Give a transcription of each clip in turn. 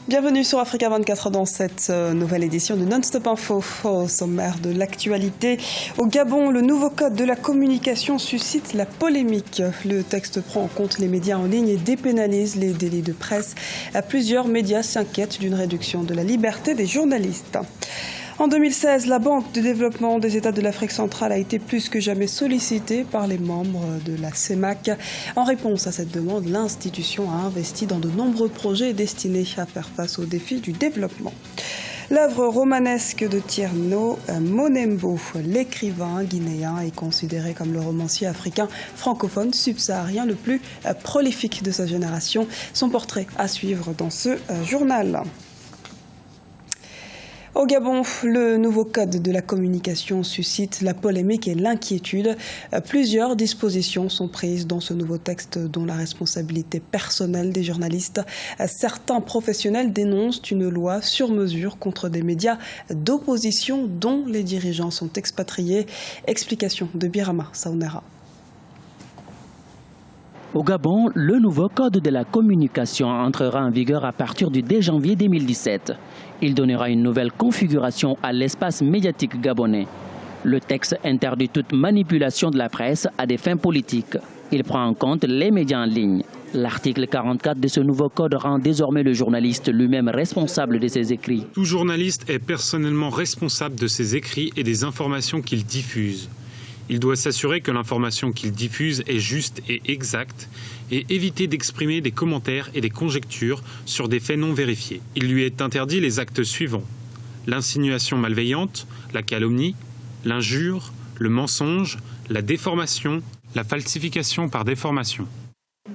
Bienvenue sur Africa 24 dans cette nouvelle édition de Non-Stop Info. Au sommaire de l'actualité, au Gabon, le nouveau code de la communication suscite la polémique. Le texte prend en compte les médias en ligne et dépénalise les délits de presse. Plusieurs médias s'inquiètent d'une réduction de la liberté des journalistes. En 2016, la Banque de développement des États de l'Afrique centrale a été plus que jamais sollicitée par les membres de la CEMAC. En réponse à cette demande, l'institution a investi dans de nombreux projets destinés à faire face aux défis du développement. L'œuvre romanesque de Tierno Monembo, l'écrivain guinéen, est considéré comme le romancier africain francophone subsaharien le plus prolifique de sa génération. Son portrait à suivre dans ce journal. Au Gabon, le nouveau code de la communication suscite la polémique et l'inquiétude. Plusieurs dispositions sont prises dans ce nouveau texte, dont la responsabilité personnelle des journalistes. Certains professionnels dénoncent une loi sur mesure contre des médias d'opposition dont les dirigeants sont expatriés. Explication de Birama Saounera. Au Gabon, le nouveau code de la communication entrera en vigueur à partir du 2 janvier 2017. Il donnera une nouvelle configuration à l'espace médiatique gabonais. Le texte interdit toute manipulation de la presse à des fins politiques. Il prend en compte les médias en ligne. L'article 44 de ce nouveau code rend désormais le journaliste lui-même responsable de ses écrits. Tout journaliste est personnellement responsable de ses écrits et des informations qu'il diffuse. Il doit s'assurer que l'information qu'il diffuse est juste et exacte et éviter d'exprimer des commentaires et des conjectures sur des faits non vérifiés. Il lui est interdit les actes suivants: l'insinuation malveillante, la calomnie, l'injure, le mensonge, la déformation, la falsification par déformation.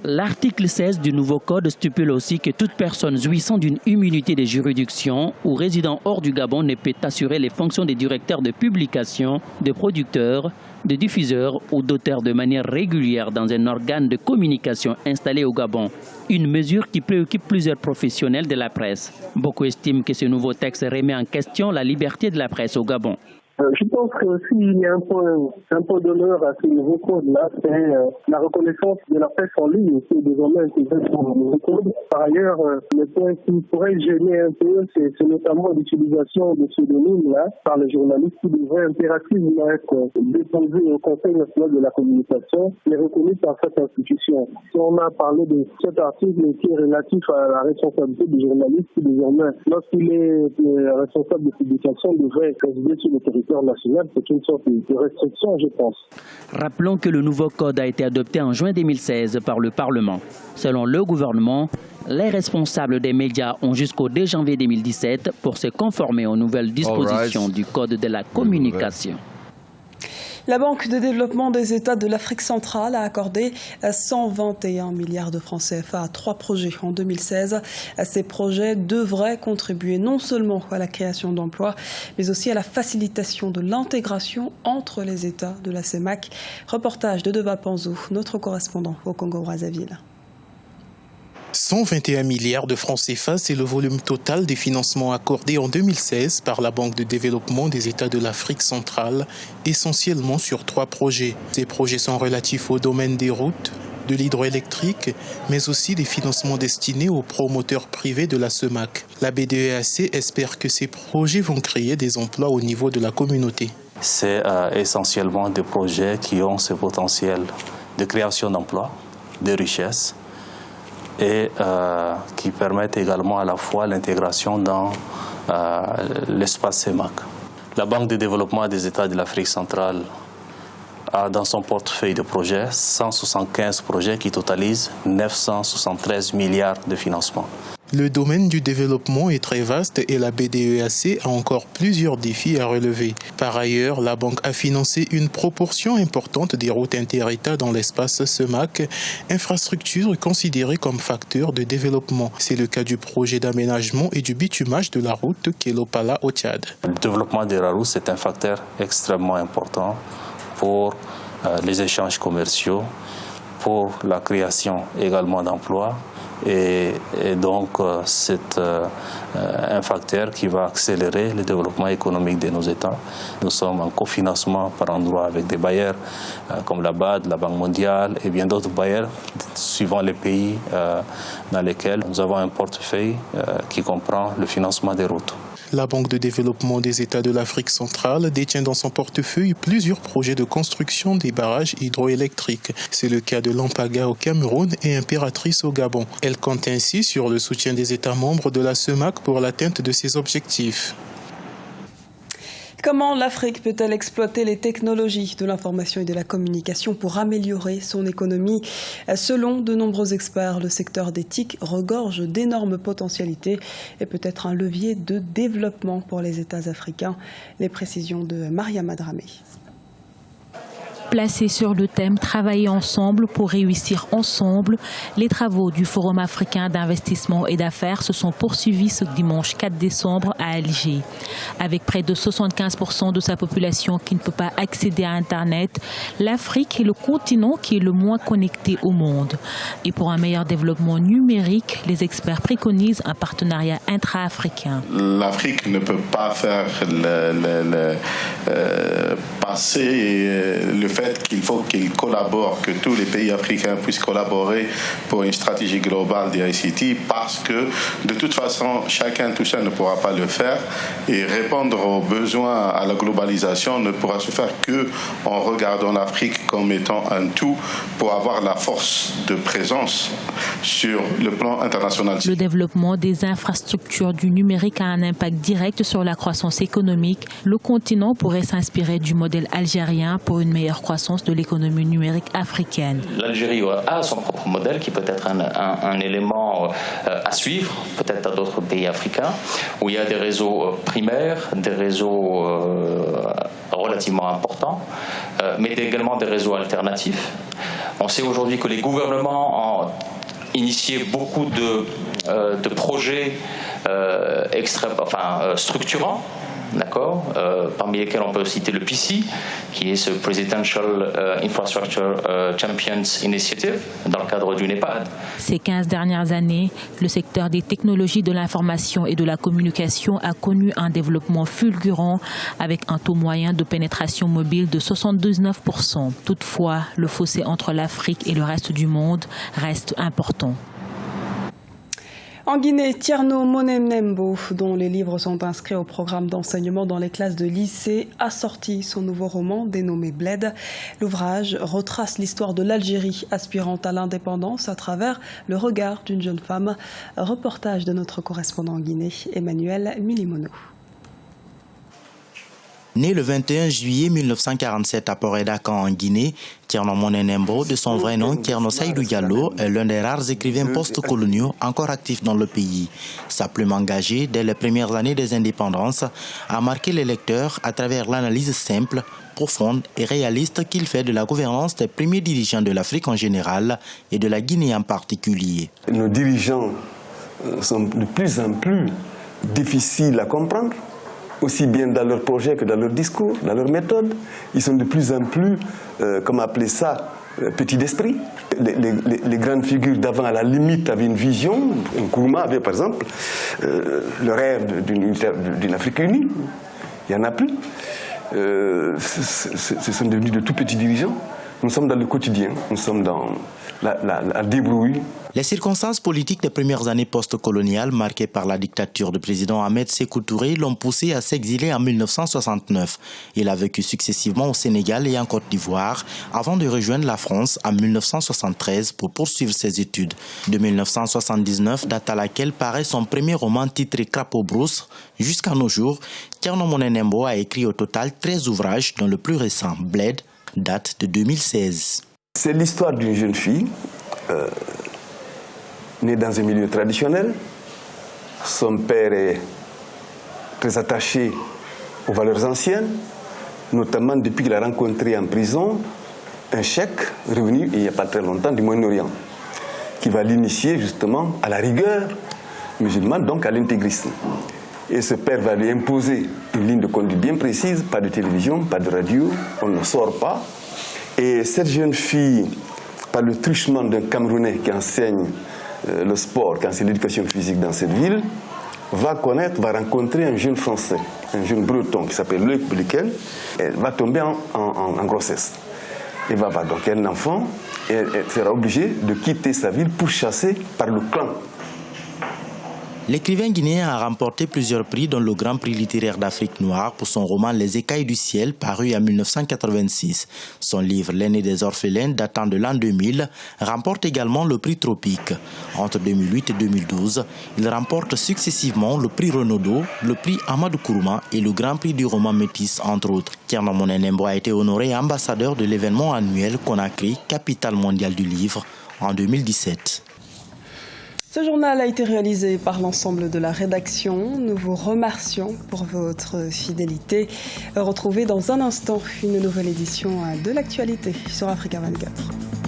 L'article 16 du nouveau code stipule aussi que toute personne jouissant d'une immunité de juridiction ou résidant hors du Gabon ne peut assurer les fonctions de directeur de publication, de producteur, de diffuseur ou d'auteur de manière régulière dans un organe de communication installé au Gabon. Une mesure qui préoccupe plusieurs professionnels de la presse. Beaucoup estiment que ce nouveau texte remet en question la liberté de la presse au Gabon. Je pense que s'il y a un point d'honneur à ce nouveau code-là, c'est la reconnaissance de la presse en ligne qui est désormais intégrée dans le nouveau code. Par ailleurs, le point qui pourrait gêner un peu, c'est notamment l'utilisation de pseudonymes-là par les journalistes qui devraient impérativement être déposés au Conseil national de la communication et reconnus par cette institution. Si on a parlé de cet article qui est relatif à la responsabilité du journaliste qui désormais, lorsqu'il est responsable de publication, devrait résider sur le territoire national, c'est une sorte de restriction, je pense. Rappelons que le nouveau code a été adopté en juin 2016 par le Parlement. Selon le gouvernement, les responsables des médias ont jusqu'au 2 janvier 2017 pour se conformer aux nouvelles dispositions du code de la communication. La Banque de développement des États de l'Afrique centrale a accordé 121 milliards de francs CFA à 3 projets en 2016. Ces projets devraient contribuer non seulement à la création d'emplois, mais aussi à la facilitation de l'intégration entre les États de la CEMAC. Reportage de Deva Panzo, notre correspondant au Congo-Brazzaville. 121 milliards de francs CFA, c'est le volume total des financements accordés en 2016 par la Banque de développement des États de l'Afrique centrale, essentiellement sur 3 projets. Ces projets sont relatifs au domaine des routes, de l'hydroélectrique, mais aussi des financements destinés aux promoteurs privés de la CEMAC. La BDEAC espère que ces projets vont créer des emplois au niveau de la communauté. C'est essentiellement des projets qui ont ce potentiel de création d'emplois, de richesses, et qui permettent également à la fois l'intégration dans l'espace CEMAC. La Banque de développement des États de l'Afrique centrale a dans son portefeuille de projets 175 projets qui totalisent 973 milliards de financement. Le domaine du développement est très vaste et la BDEAC a encore plusieurs défis à relever. Par ailleurs, la banque a financé une proportion importante des routes inter-États dans l'espace CEMAC, infrastructure considérée comme facteur de développement. C'est le cas du projet d'aménagement et du bitumage de la route Kelopala au Tchad. Le développement de la route, c'est un facteur extrêmement important pour les échanges commerciaux, pour la création également d'emplois, Et donc, c'est un facteur qui va accélérer le développement économique de nos États. Nous sommes en cofinancement par endroit avec des bailleurs comme la BAD, la Banque mondiale et bien d'autres bailleurs, suivant les pays dans lesquels nous avons un portefeuille qui comprend le financement des routes. La Banque de développement des États de l'Afrique centrale détient dans son portefeuille plusieurs projets de construction des barrages hydroélectriques. C'est le cas de Lampaga au Cameroun et Impératrice au Gabon. Elle compte ainsi sur le soutien des États membres de la CEMAC pour l'atteinte de ses objectifs. Comment l'Afrique peut-elle exploiter les technologies de l'information et de la communication pour améliorer son économie? Selon de nombreux experts, le secteur des TIC regorge d'énormes potentialités et peut être un levier de développement pour les États africains. Les précisions de Mariam Adramé. Placés sur le thème « Travailler ensemble pour réussir ensemble », les travaux du Forum africain d'investissement et d'affaires se sont poursuivis ce dimanche 4 décembre à Alger. Avec près de 75% de sa population qui ne peut pas accéder à Internet, l'Afrique est le continent qui est le moins connecté au monde. Et pour un meilleur développement numérique, les experts préconisent un partenariat intra-africain. L'Afrique ne peut pas faire passer le fait qu'il faut qu'ils collaborent, que tous les pays africains puissent collaborer pour une stratégie globale des ICT, parce que de toute façon, chacun tout seul ne pourra pas le faire, et répondre aux besoins à la globalisation ne pourra se faire qu'en regardant l'Afrique comme étant un tout pour avoir la force de présence sur le plan international. Le développement des infrastructures du numérique a un impact direct sur la croissance économique. Le continent pourrait s'inspirer du modèle algérien pour une meilleure croissance de l'économie numérique africaine. L'Algérie a son propre modèle qui peut être un élément à suivre, peut-être à d'autres pays africains, où il y a des réseaux primaires, des réseaux relativement importants, mais également des réseaux alternatifs. On sait aujourd'hui que les gouvernements ont initié beaucoup de projets structurants, d'accord, parmi lesquels on peut citer le PICI, qui est ce Presidential Infrastructure Champions Initiative, dans le cadre du NEPAD. Ces 15 dernières années, le secteur des technologies de l'information et de la communication a connu un développement fulgurant avec un taux moyen de pénétration mobile de 79%. Toutefois, le fossé entre l'Afrique et le reste du monde reste important. En Guinée, Tierno Monenembo, dont les livres sont inscrits au programme d'enseignement dans les classes de lycée, a sorti son nouveau roman dénommé Bled. L'ouvrage retrace l'histoire de l'Algérie aspirant à l'indépendance à travers le regard d'une jeune femme. Reportage de notre correspondant en Guinée, Emmanuel Milimono. Né le 21 juillet 1947 à Port-Edakan en Guinée, Tierno Monenembo, de son vrai nom Tierno Seydou Diallo, est l'un des rares écrivains post-coloniaux encore actifs dans le pays. Sa plume engagée dès les premières années des indépendances a marqué les lecteurs à travers l'analyse simple, profonde et réaliste qu'il fait de la gouvernance des premiers dirigeants de l'Afrique en général et de la Guinée en particulier. Nos dirigeants sont de plus en plus difficiles à comprendre, aussi bien dans leurs projets que dans leurs discours, dans leurs méthodes. Ils sont de plus en plus, comment appeler ça, petits d'esprit. Les grandes figures d'avant, à la limite, avaient une vision. Nkrumah avait, par exemple, le rêve d'une Afrique unie. Il n'y en a plus. Ce sont devenus de tout petits dirigeants. Nous sommes dans le quotidien, nous sommes dans la débrouille. Les circonstances politiques des premières années post-coloniales, marquées par la dictature du président Ahmed Sékou Touré, l'ont poussé à s'exiler en 1969. Il a vécu successivement au Sénégal et en Côte d'Ivoire, avant de rejoindre la France en 1973 pour poursuivre ses études. De 1979, date à laquelle paraît son premier roman titré Crapaud Brousse, jusqu'à nos jours, Tierno Monenembo a écrit au total 13 ouvrages, dont le plus récent, Bled, date de 2016. C'est l'histoire d'une jeune fille née dans un milieu traditionnel. Son père est très attaché aux valeurs anciennes, notamment depuis qu'il a rencontré en prison un cheikh revenu il n'y a pas très longtemps du Moyen-Orient, qui va l'initier justement à la rigueur musulmane, donc à l'intégrisme. Et ce père va lui imposer une ligne de conduite bien précise, pas de télévision, pas de radio, on ne sort pas. Et cette jeune fille, par le truchement d'un Camerounais qui enseigne le sport, quand c'est l'éducation physique dans cette ville, va rencontrer un jeune Français, un jeune breton qui s'appelle Loïc Bliquel. Elle va tomber en grossesse. Elle va avoir donc un enfant et elle sera obligée de quitter sa ville pour chasser par le clan. L'écrivain guinéen a remporté plusieurs prix, dont le Grand Prix littéraire d'Afrique noire pour son roman Les Écailles du ciel, paru en 1986. Son livre L'aîné des orphelins, datant de l'an 2000, remporte également le prix Tropique. Entre 2008 et 2012, il remporte successivement le prix Renaudot, le prix Amadou Kourouma et le Grand Prix du roman métis, entre autres. Thierno Monenembo a été honoré ambassadeur de l'événement annuel Conakry, capitale mondiale du livre, en 2017. Ce journal a été réalisé par l'ensemble de la rédaction. Nous vous remercions pour votre fidélité. Retrouvez dans un instant une nouvelle édition de l'actualité sur Africa 24.